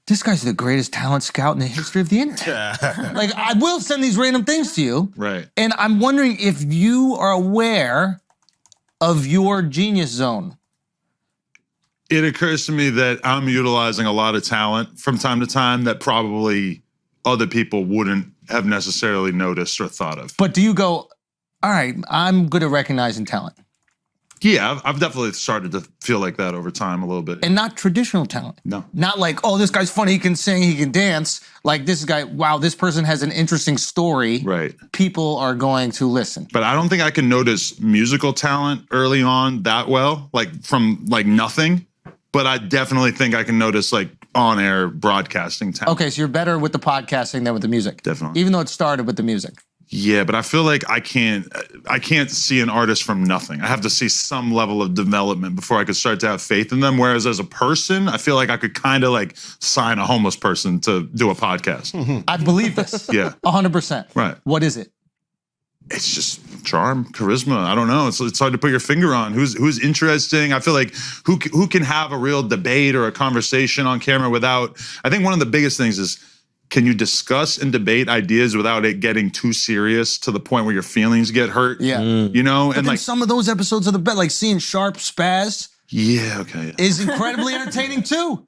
this guy's the greatest talent scout in the history of the internet. Like, I will send these random things to you. Right. And I'm wondering if you are aware of your genius zone. It occurs to me that I'm utilizing a lot of talent from time to time that probably other people wouldn't have necessarily noticed or thought of. But do you go, all right, I'm good at recognizing talent? Yeah, I've definitely started to feel like that over time a little bit. And not traditional talent. No. Not like, oh, this guy's funny, he can sing, he can dance. Like this guy, wow, this person has an interesting story. Right. People are going to listen. But I don't think I can notice musical talent early on that well, like from like nothing. But I definitely think I can notice like on-air broadcasting talent. Okay, so you're better with the podcasting than with the music. Definitely. Even though it started with the music. Yeah, but I feel like I can't see an artist from nothing. I have to see some level of development before I could start to have faith in them. Whereas as a person, I feel like I could kind of like sign a homeless person to do a podcast. I believe this. Yeah. 100%. Right. What is it? It's just charm, charisma. I don't know. It's hard to put your finger on who's interesting. I feel like who can have a real debate or a conversation on camera without. I think one of the biggest things is, can you discuss and debate ideas without it getting too serious to the point where your feelings get hurt? Yeah. You know? But and then like some of those episodes are the best. Like seeing Sharp spaz yeah, okay. is incredibly entertaining too.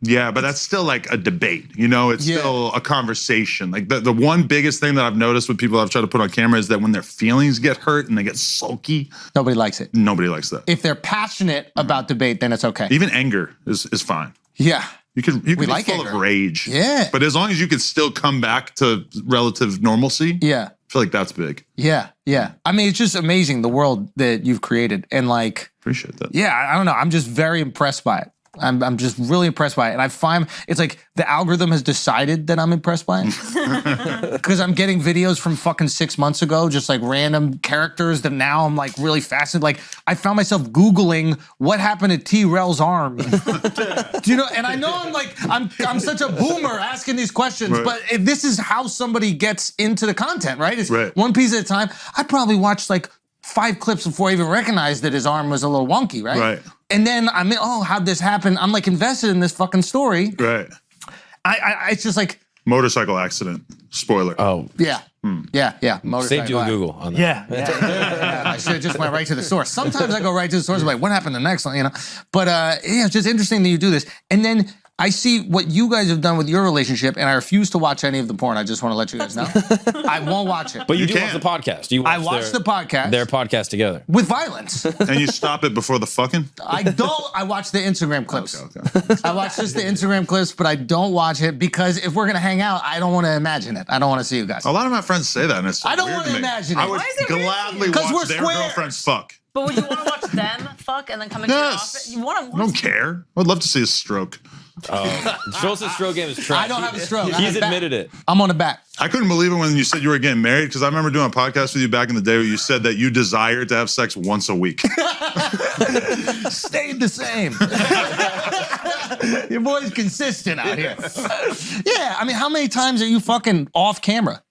Yeah, but that's still like a debate, you know? It's still a conversation. Like the one biggest thing that I've noticed with people I've tried to put on camera is that when their feelings get hurt and they get sulky, Nobody likes it. nobody likes that. If they're passionate about debate, then it's okay. Even anger is fine. Yeah. You can be like full anger. of rage. Yeah. But as long as you can still come back to relative normalcy, Yeah. I feel like that's big. Yeah. Yeah. I mean, it's just amazing the world that you've created. And like, Appreciate that. yeah, I don't know. I'm just very impressed by it. I'm just really impressed by it. And I find it's like the algorithm has decided that I'm impressed by it. Because I'm getting videos from fucking 6 months ago, just like random characters that now I'm like really fascinated. Like I found myself Googling what happened to T-Rel's arm. Do you know? And I know I'm such a boomer asking these questions, Right. but if this is how somebody gets into the content, right? It's Right. one piece at a time. I probably watched like 5 clips before I even recognized that his arm was a little wonky, right? Right. And then I'm oh, how'd this happen? I'm like invested in this fucking story. Right. It's just like, Motorcycle accident. Spoiler. Oh, yeah, yeah. saved you a Google on that. Yeah. I should have just went right to the source. Sometimes I go right to the source. I'm like, what happened the next one? You know. But yeah, it's just interesting that you do this. And then I see what you guys have done with your relationship, and I refuse to watch any of the porn. I just want to let you guys know. I won't watch it. But you do can. watch the podcast. You I watch the podcast. Their podcast together. With violence. And you stop it before the fucking? I don't. I watch the Instagram clips. Okay. I watch just the Instagram clips, but I don't watch it because if we're gonna hang out, I don't want to imagine it. I don't want to see you guys. A lot of my friends say that, and it's I don't weird wanna to me. imagine it. I would Why is it weird to gladly you? 'Cause watch we're their squares. girlfriends fuck. But would you want to watch them fuck and then come into Yes. your office? You want to I don't care. I'd love to see a stroke. Schultz's stroke game is trash. I don't have a stroke. I He's have back. admitted it. I'm on the back. I couldn't believe it when you said you were getting married, because I remember doing a podcast with you back in the day where you said that you desired to have sex once a week. Stayed the same. Your boy's consistent out here. Yeah, I mean, how many times are you fucking off camera?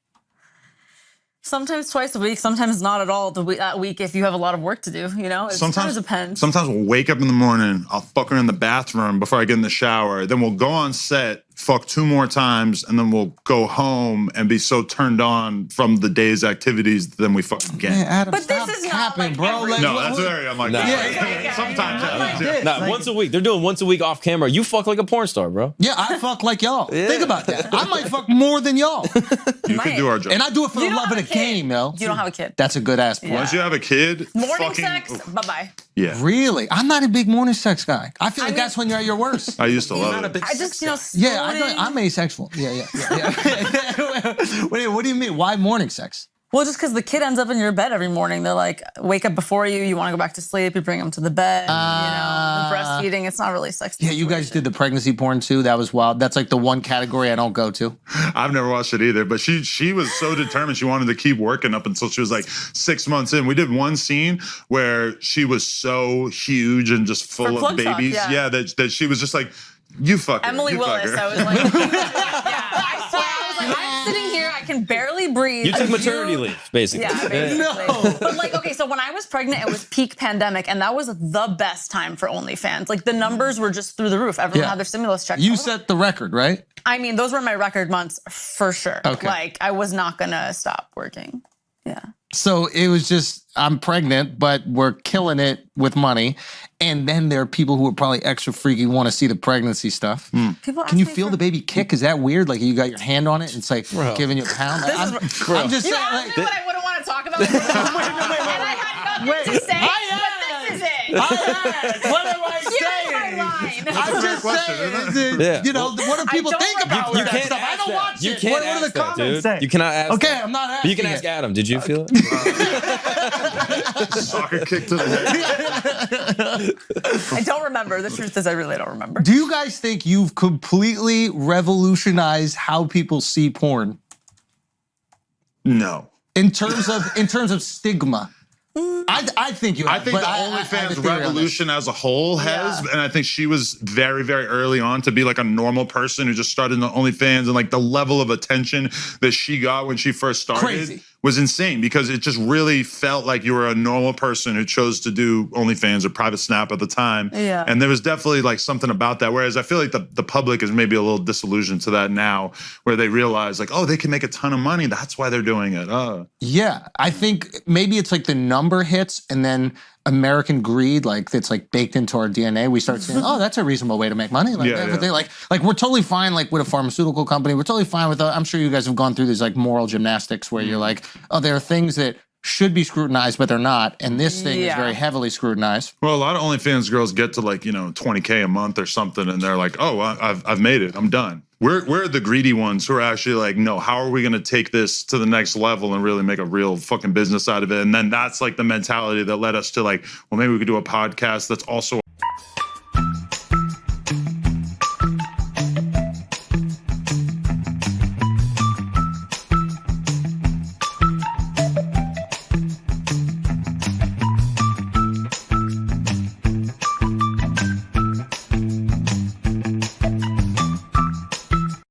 Sometimes twice a week, sometimes not at all that week if you have a lot of work to do, you know? It kind of depends. Sometimes we'll wake up in the morning, I'll fuck her in the bathroom before I get in the shower. Then we'll go on set, fuck 2 more times, and then we'll go home and be so turned on from the day's activities that then we fucking get. Yeah, Adam, But this stop is not capping, like bro. every- Like, No, what- that's very unlike No. that. Yeah. Sometimes Not like happens, yeah. Nah, once a week. They're doing once a week off camera. You fuck like a porn star, bro. Yeah, I fuck like y'all. Think about that. I might fuck more than y'all. You could do our job. And I do it for You the don't love of have the a kid. game, yo. You don't have a kid. That's a good ass point. Once you have a kid, Morning fucking, sex, bye-bye. yeah. Really? I'm not a big morning sex guy. I feel like mean- that's when you're at your worst. I used to love it. I just, you know, Yeah, stoning- I'm asexual. Yeah. Wait, what do you mean? Why morning sex? Well, just because the kid ends up in your bed every morning. They're like, wake up before you, you want to go back to sleep, you bring them to the bed, you know, the breastfeeding, it's not really sexy. Yeah, you guys did the pregnancy porn too. That was wild. That's like the one category I don't go to. I've never watched it either, but she was so determined. She wanted to keep working up until she was like 6 months in. We did one scene where she was so huge and just full For of plug talk, babies. yeah. That she was just like, you fuck her. Emily you fuck Willis, her. I was like, yeah, I swear, I was like, I'm sitting here, I can barely breathe. You took maternity leave, basically. Yeah, basically. But like, okay, so when I was pregnant, it was peak pandemic, and that was the best time for OnlyFans. Like the numbers were just through the roof. Everyone had their stimulus check. You set the record, right? I mean, those were my record months for sure. Okay. Like I was not gonna stop working. Yeah. So it was just, I'm pregnant, but we're killing it with money. And then there are people who are probably extra freaky, want to see the pregnancy stuff. People Can you feel the baby kick? Is that weird? Like you got your hand on it and it's like Bro. giving you a pound? I'm just You saying, asked me what I wouldn't want to talk about. And I had nothing to say, but this is it. what am I Here's saying? my line. I'm just saying, Yeah. you know, what do people don't think about You that can't stuff? I ask don't that. watch You it. can't What do ask the that, comments dude. say? You cannot ask Okay, that. I'm not But asking you can ask it. Adam. Did you feel it? Soccer kick to the head. I don't remember. The truth is, I really don't remember. Do you guys think you've completely revolutionized how people see porn No. in terms of stigma? I think you have. I think but the I have a OnlyFans theory on this. revolution as a whole has, and I think she was very, very early on to be like a normal person who just started the OnlyFans, and like the level of attention that she got when she first started Crazy. was insane because it just really felt like you were a normal person who chose to do OnlyFans or Private Snap at the time. Yeah. And there was definitely like something about that. Whereas I feel like the public is maybe a little disillusioned to that now, where they realize like, oh, they can make a ton of money. That's why they're doing it. Yeah, I think maybe it's like the number hits and then American greed, like it's like baked into our DNA. We start saying, "Oh, that's a reasonable way to make money." Like, Yeah, everything. yeah. like we're totally fine. Like with a pharmaceutical company, we're totally fine with. I'm sure you guys have gone through these like moral gymnastics where you're like, "Oh, there are things that should be scrutinized, but they're not," and this thing is Yeah. very heavily scrutinized. Well, a lot of OnlyFans girls get to like, you know, 20K a month or something, and they're like, oh, I've made it. I'm done. We're the greedy ones who are actually like, no, how are we going to take this to the next level and really make a real fucking business out of it? And then that's like the mentality that led us to like, well, maybe we could do a podcast that's also